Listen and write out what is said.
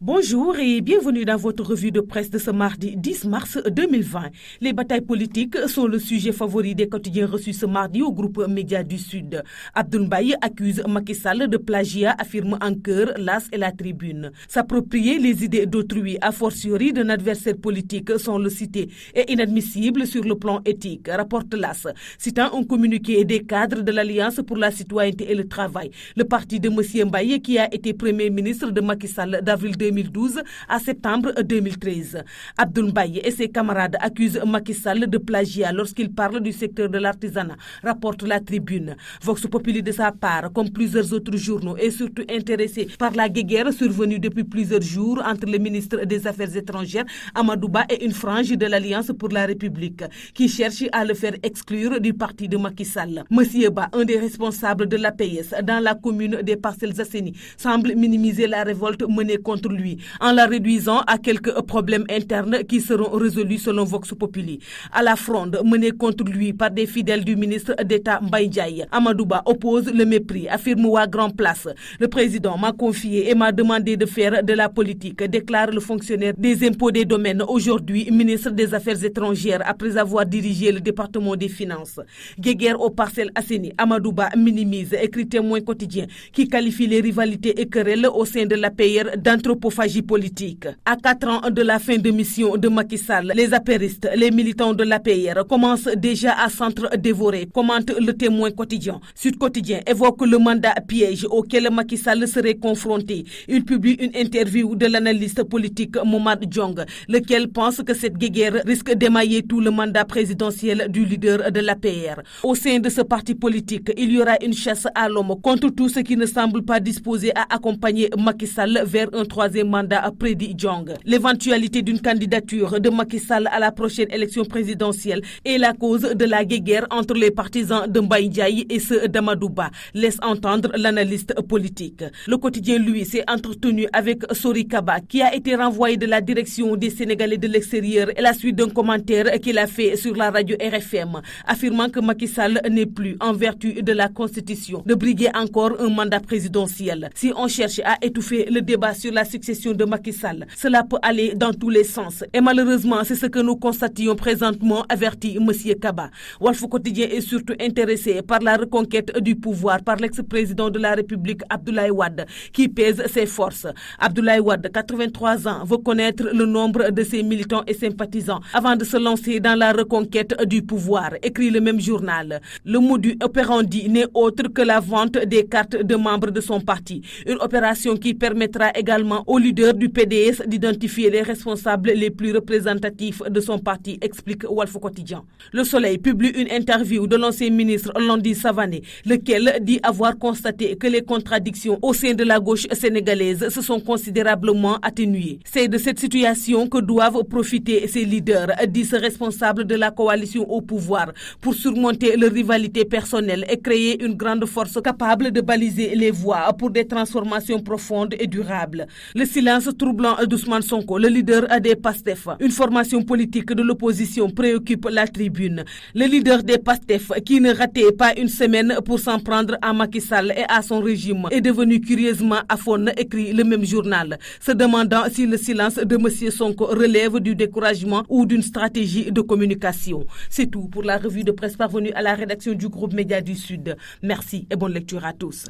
Bonjour et bienvenue dans votre revue de presse de ce mardi 10 mars 2020. Les batailles politiques sont le sujet favori des quotidiens reçus ce mardi au groupe Média du Sud. Abdoul Mbaye accuse Macky Sall de plagiat, affirme en chœur l'As et la Tribune. S'approprier les idées d'autrui, a fortiori d'un adversaire politique, sont le cité et inadmissible sur le plan éthique, rapporte l'As, citant un communiqué des cadres de l'Alliance pour la citoyenneté et le travail. Le parti de M. Mbaye, qui a été Premier ministre de Macky Sall d'avril 2012 à septembre 2013. Abdoul Mbaye et ses camarades accusent Macky Sall de plagiat lorsqu'il parle du secteur de l'artisanat, rapporte la Tribune. Vox Populi de sa part, comme plusieurs autres journaux, est surtout intéressé par la guéguerre survenue depuis plusieurs jours entre le ministre des Affaires étrangères, Amadou Ba, et une frange de l'Alliance pour la République, qui cherche à le faire exclure du parti de Macky Sall. Monsieur Ba, un des responsables de l'APS dans la commune des Parcelles Assainies, semble minimiser la révolte menée contre lui, en la réduisant à quelques problèmes internes qui seront résolus selon Vox Populi. À la fronde menée contre lui par des fidèles du ministre d'État Mbaye Ndiaye, Amadou Ba oppose le mépris, affirme à Grand Place. Le président m'a confié et m'a demandé de faire de la politique, déclare le fonctionnaire des impôts des domaines, aujourd'hui ministre des Affaires étrangères, après avoir dirigé le département des finances. Guéguerre aux Parcelles Assainies, Amadou Ba minimise, écrit Témoin quotidien, qui qualifie les rivalités et querelles au sein de l'APR d'anthropophagie politique. À 4 ans de la fin de mission de Macky Sall, les apéristes, les militants de l'APR commencent déjà à s'entre-dévorer, commente le Témoin quotidien. Sud Quotidien évoque le mandat piège auquel Macky Sall serait confronté. Il publie une interview de l'analyste politique Momad Djong, lequel pense que cette guéguerre risque d'émailler tout le mandat présidentiel du leader de l'APR. Au sein de ce parti politique, il y aura une chasse à l'homme contre tout ce qui ne semble pas disposé à accompagner Macky Sall vers un troisième mandat, prédit Djong. L'éventualité d'une candidature de Macky Sall à la prochaine élection présidentielle est la cause de la guéguerre entre les partisans de Mbaye Ndiaye et ceux d'Amadou Ba, laisse entendre l'analyste politique. Le quotidien, lui, s'est entretenu avec Sori Kaba, qui a été renvoyé de la direction des Sénégalais de l'extérieur et la suite d'un commentaire qu'il a fait sur la radio RFM, affirmant que Macky Sall n'est plus, en vertu de la Constitution, de briguer encore un mandat présidentiel. Si on cherche à étouffer le débat sur la succession de Macky Sall, cela peut aller dans tous les sens. Et malheureusement, c'est ce que nous constations présentement, avertit M. Kaba. Walf Quotidien est surtout intéressé par la reconquête du pouvoir par l'ex-président de la République, Abdoulaye Wade, qui pèse ses forces. Abdoulaye Wade, 83 ans, veut connaître le nombre de ses militants et sympathisants avant de se lancer dans la reconquête du pouvoir, écrit le même journal. Le modus operandi n'est autre que la vente des cartes de membres de son parti. Une opération qui permettra également au leader du PDS d'identifier les responsables les plus représentatifs de son parti, explique Walf Quotidien. Le Soleil publie une interview de l'ancien ministre Londi Savané, lequel dit avoir constaté que les contradictions au sein de la gauche sénégalaise se sont considérablement atténuées. C'est de cette situation que doivent profiter ces leaders, dit ce responsable de la coalition au pouvoir, pour surmonter leur rivalité personnelle et créer une grande force capable de baliser les voies pour des transformations profondes et durables. Le silence troublant d'Ousmane Sonko, le leader des PASTEF, une formation politique de l'opposition, préoccupe la Tribune. Le leader des PASTEF, qui ne ratait pas une semaine pour s'en prendre à Macky Sall et à son régime, est devenu curieusement aphone, écrit le même journal, se demandant si le silence de M. Sonko relève du découragement ou d'une stratégie de communication. C'est tout pour la revue de presse parvenue à la rédaction du groupe Média du Sud. Merci et bonne lecture à tous.